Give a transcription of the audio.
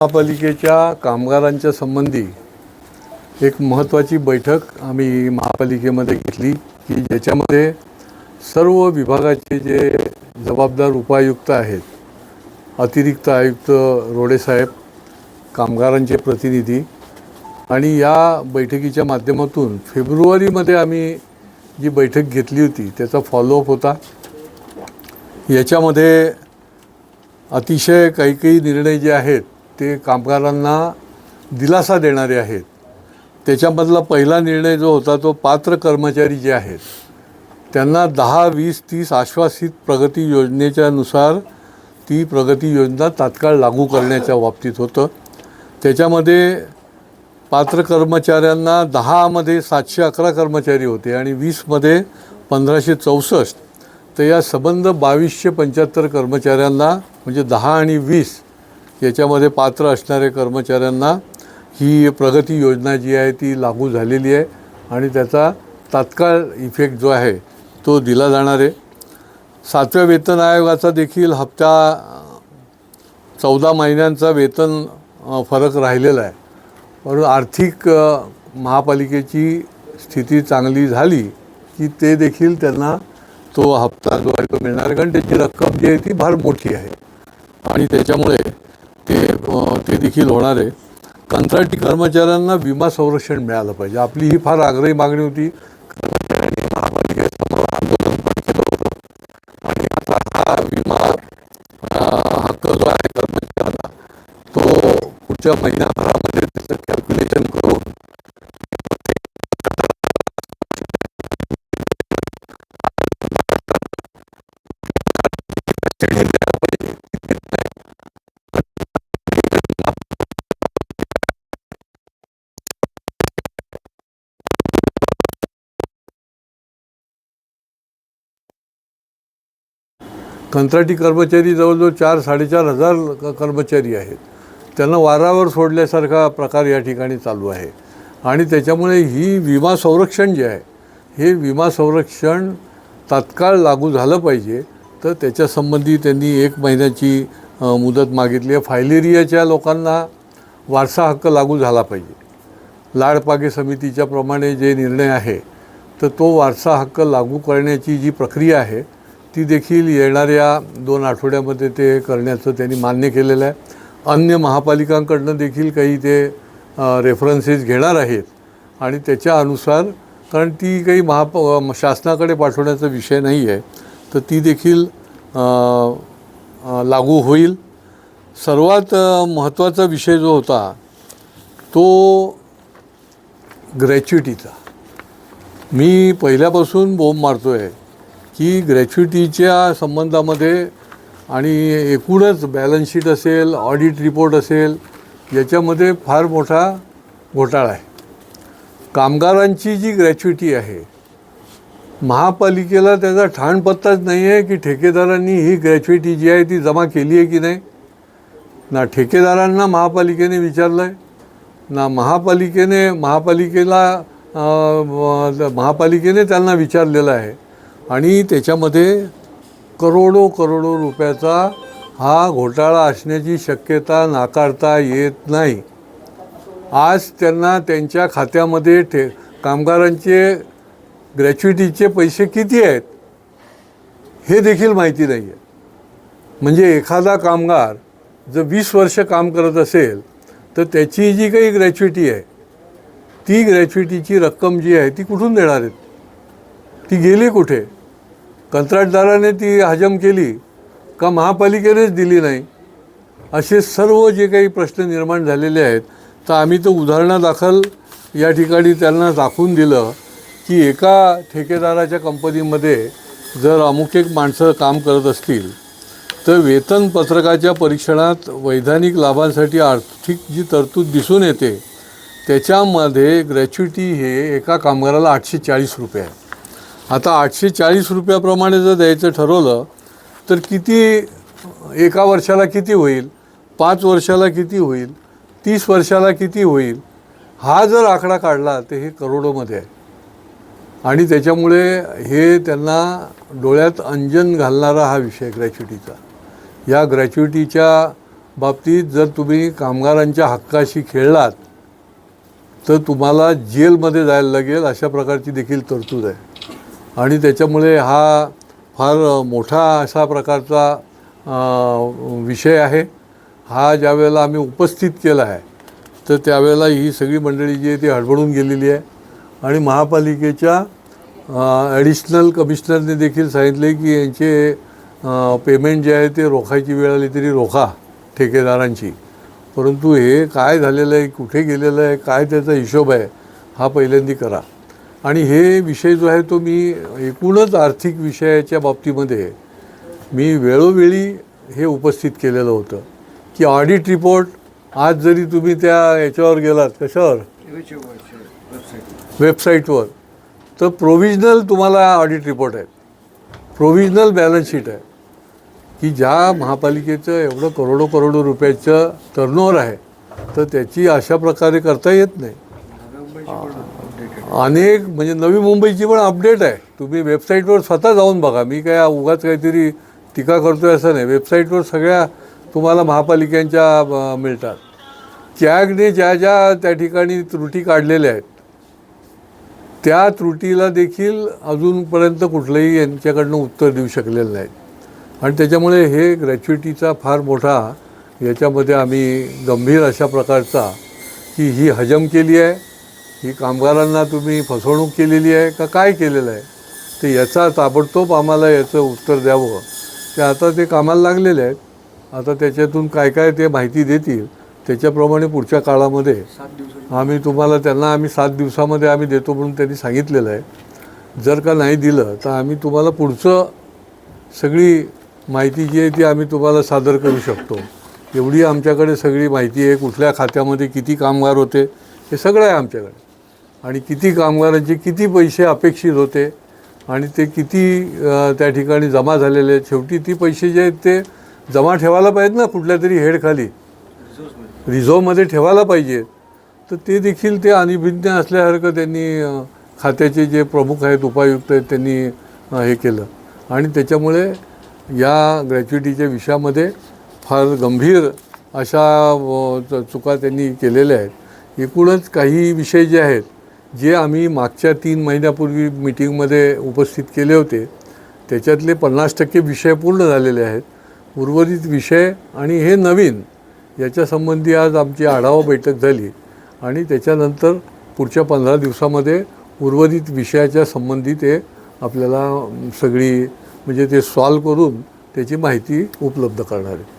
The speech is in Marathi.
महापालिकेच्या कामगारांच्या संबंधी एक महत्त्वाची बैठक आम्ही महापालिकेमध्ये घेतली की ज्याच्यामध्ये सर्व विभागाचे जे जबाबदार उपायुक्त आहेत, अतिरिक्त आयुक्त रोडेसाहेब, कामगारांचे प्रतिनिधी आणि या बैठकीच्या माध्यमातून फेब्रुवारीमध्ये आम्ही जी बैठक घेतली होती त्याचा फॉलोअप होता। याच्यामध्ये अतिशय काही निर्णय जे आहेत ते कामगारांना दिलासा देणारे आहेत। त्याच्यामधला पहिला निर्णय जो होता तो पात्र कर्मचारी जे आहेत त्यांना 10, 20, 30 आश्वासित प्रगती योजनेच्यानुसार ती प्रगती योजना तात्काळ लागू करण्याच्या बाबतीत होतं। त्याच्यामध्ये पात्र कर्मचाऱ्यांना 10 मध्ये 711 कर्मचारी होते आणि 20 मध्ये 1564, तर या संबंध 2275 कर्मचाऱ्यांना म्हणजे 10 आणि 20 याच्यामध्ये पात्र असणारे कर्मचाऱ्यांना ही प्रगती योजना जी आहे ती लागू झालेली आहे आणि त्याचा तात्काळ इफेक्ट जो आहे तो दिला जाणार आहे। 7व्या वेतन आयोगाचा देखील हप्ता 14 महिन्यांचा वेतन फरक राहिलेला आहे, पण आर्थिक महापालिकेची स्थिती चांगली झाली की ते देखील त्यांना तो हप्ता जो आहे तो मिळणार, कारण त्याची रक्कम जी आहे ती फार मोठी आहे आणि त्याच्यामुळे ते देखील होणार आहे। कंत्राटी कर्मचाऱ्यांना विमा संरक्षण मिळालं पाहिजे, आपली ही फार आग्रही मागणी होती। कर्मचाऱ्यांनी महापालिकेसमोर आंदोलन पण केलं होतं आणि आता हा विमा हक्क जो आहे कर्मचाऱ्यांना तो पुढच्या महिन्याभरामध्ये त्याचं कॅल्क्युलेशन करून कंत्राटी कर्मचारी जवळजवळ 4-4.5 हजार कर्मचारी आहेत, त्यांना वारावर सोडल्यासारखा प्रकार या ठिकाणी चालू आहे आणि त्याच्यामुळे ही विमा संरक्षण जे आहे हे विमा संरक्षण तात्काळ लागू झालं पाहिजे। तर त्याच्यासंबंधी त्यांनी 1 महिन्याची मुदत मागितली आहे। फायलेरियाच्या लोकांना वारसा हक्क लागू झाला पाहिजे। लाडपागे समितीच्या प्रमाणे जे निर्णय आहे तर तो वारसा हक्क लागू करण्याची जी प्रक्रिया आहे ती देखील येणाऱ्या 2 आठवड्यामध्ये ते करण्याचं त्यांनी मान्य केलेलं आहे। अन्य महापालिकांकडून देखील काही ते रेफरन्सेस घेणार आहेत आणि त्याच्या अनुसार, कारण ती काही शासनाकडे पाठवण्याचा विषय नाही आहे, तर ती देखील लागू होईल। सर्वात महत्त्वाचा विषय जो होता तो ग्रॅच्युटीचा। मी पहिल्यापासून बोंब मारतो आहे की ग्रॅच्युटीच्या संबंधामध्ये आणि एकूणच बॅलन्स शीट असेल, ऑडिट रिपोर्ट असेल, याच्यामध्ये फार मोठा घोटाळा आहे। कामगारांची जी ग्रॅच्युटी आहे महापालिकेला त्याचा ठाणपत्ताच नाही आहे की ठेकेदारांनी ही ग्रॅच्युटी जी आहे ती जमा केली आहे की नाही। ना ठेकेदारांना महापालिकेने विचारलं आहे, ना महापालिकेने त्यांना विचारलेलं आहे आणि त्याच्यामध्ये करोडो रुपयाचा हा घोटाळा असण्याची शक्यता नाकारता येत नाही। आज त्यांना त्यांच्या खात्यामध्ये कामगारांचे ग्रॅच्युटीचे पैसे किती आहेत हे देखील माहिती नाही आहे। म्हणजे एखादा कामगार जर 20 वर्ष काम करत असेल तर त्याची जी काही ग्रॅच्युटी आहे ती ग्रॅच्युटीची रक्कम जी आहे ती कुठून देणार आहेत, ती गेली कुठे? कंत्राटदाराने ती हजम केली का महापालिकेनेच दिली नाही? असे सर्व जे काही प्रश्न निर्माण झालेले आहेत, तर आम्ही तर उदाहरणादाखल या ठिकाणी त्यांना दाखवून दिलं की एका ठेकेदाराच्या कंपनीमध्ये जर अमुक एक माणसं काम करत असतील तर वेतनपत्रकाच्या परीक्षणात वैधानिक लाभांसाठी आर्थिक जी तरतूद दिसून येते त्याच्यामध्ये ग्रॅच्युटी हे एका कामगाराला 840 रुपये आहे। आता 840 रुपयाप्रमाणे जर द्यायचं ठरवलं तर किती, एका वर्षाला किती होईल, 5 वर्षाला किती होईल, 30 वर्षाला किती होईल, हा जर आकडा काढला तर हे करोडोमध्ये आहे आणि त्याच्यामुळे हे त्यांना डोळ्यात अंजन घालणारा हा विषय ग्रॅच्युटीचा। या ग्रॅच्युटीच्या बाबतीत जर तुम्ही कामगारांच्या हक्काशी खेळलात तर तुम्हाला जेलमध्ये जायला लागेल, अशा प्रकारची देखील तरतूद आहे. आणि त्याच्यामुळे हा फार मोठा असा प्रकारचा विषय आहे. हा ज्यावेळेला आम्ही उपस्थित केला आहे तर त्यावेळेला ही सगळी मंडळी जी आहे ती हडबडून गेलेली आहे. आणि महापालिकेच्या ॲडिशनल कमिशनरने देखील सांगितले की यांचे पेमेंट जे आहे ते रोखायची वेळ आली तरी रोखा ठेकेदारांची. परंतु हे काय झालेलं आहे, कुठे गेलेलं आहे, काय त्याचा हिशोब आहे, हा पहिल्यांदा करा. आणि हे विषय जो आहे तो मी एकूणच आर्थिक विषयाच्या बाबतीमध्ये मी वेळोवेळी हे उपस्थित केलेलं होतं की ऑडिट रिपोर्ट आज जरी तुम्ही त्या याच्यावर गेलात, कशावर, वेबसाईटवर, तर प्रोव्हिजनल तुम्हाला ऑडिट रिपोर्ट आहेत, प्रोव्हिजनल बॅलन्स शीट आहे की ज्या महापालिकेचं एवढं करोडो रुपयाचं टर्नओव्हर आहे तर त्याची अशा प्रकारे करता येत नाही. अनेक म्हणजे नवी मुंबईची पण अपडेट आहे, तुम्ही वेबसाईटवर स्वतः जाऊन बघा. मी काय उगाच काहीतरी टीका करतो आहे असं नाही. वेबसाईटवर सगळ्या तुम्हाला महापालिकांच्या मिळतात. कॅगने ज्या ज्या त्या ठिकाणी त्रुटी काढलेल्या आहेत त्या त्रुटीला देखील अजूनपर्यंत कुठलंही यांच्याकडनं उत्तर देऊ शकलेलं नाही. आणि त्याच्यामुळे हे ग्रॅच्युइटीचा फार मोठा याच्यामध्ये आम्ही गंभीर अशा प्रकारचा की ही हजम केली आहे, ही कामगारांना तुम्ही फसवणूक केलेली आहे का काय केलेलं आहे, तर याचा ताबडतोब आम्हाला याचं उत्तर द्यावं. ते आता ते कामाला लागलेले आहेत. आता त्याच्यातून काय काय ते माहिती देतील त्याच्याप्रमाणे पुढच्या काळामध्ये आम्ही तुम्हाला त्यांना 7 दिवसामध्ये आम्ही देतो म्हणून त्यांनी सांगितलेलं आहे. जर का नाही दिलं तर आम्ही तुम्हाला पुढचं सगळी माहिती जी आहे ती आम्ही तुम्हाला सादर करू शकतो. एवढी आमच्याकडे सगळी माहिती आहे. कुठल्या खात्यामध्ये किती कामगार होते हे सगळं आहे आमच्याकडे. आणि किती कामगारांचे किती पैसे अपेक्षित होते आणि ते किती त्या ठिकाणी जमा झालेले आहेत. शेवटी ती पैसे जे आहेत ते जमा ठेवायला पाहिजेत ना, कुठल्या तरी हेडखाली रिझर्वमध्ये ठेवायला पाहिजे. तर ते देखील ते अनिभिज्ञ असल्यासारखं त्यांनी खात्याचे जे प्रमुख आहेत, उपायुक्त आहेत, त्यांनी हे केलं. आणि त्याच्यामुळे या ग्रॅच्युइटीच्या विषयामध्ये फार गंभीर अशा चुका त्यांनी केलेल्या आहेत. एकूणच काही विषय जे आहेत जे आम्ही मागच्या 3 महिन्यापूर्वी मीटिंगमध्ये उपस्थित केले होते त्याच्यातले 50% विषय पूर्ण झालेले आहेत. उर्वरित विषय आणि हे नवीन याच्यासंबंधी आज आमची आढावा बैठक झाली आणि त्याच्यानंतर पुढच्या 15 दिवसामध्ये उर्वरित विषयाच्या संबंधी ते आपल्याला सगळी म्हणजे ते सॉल्व करून त्याची माहिती उपलब्ध करणार आहे.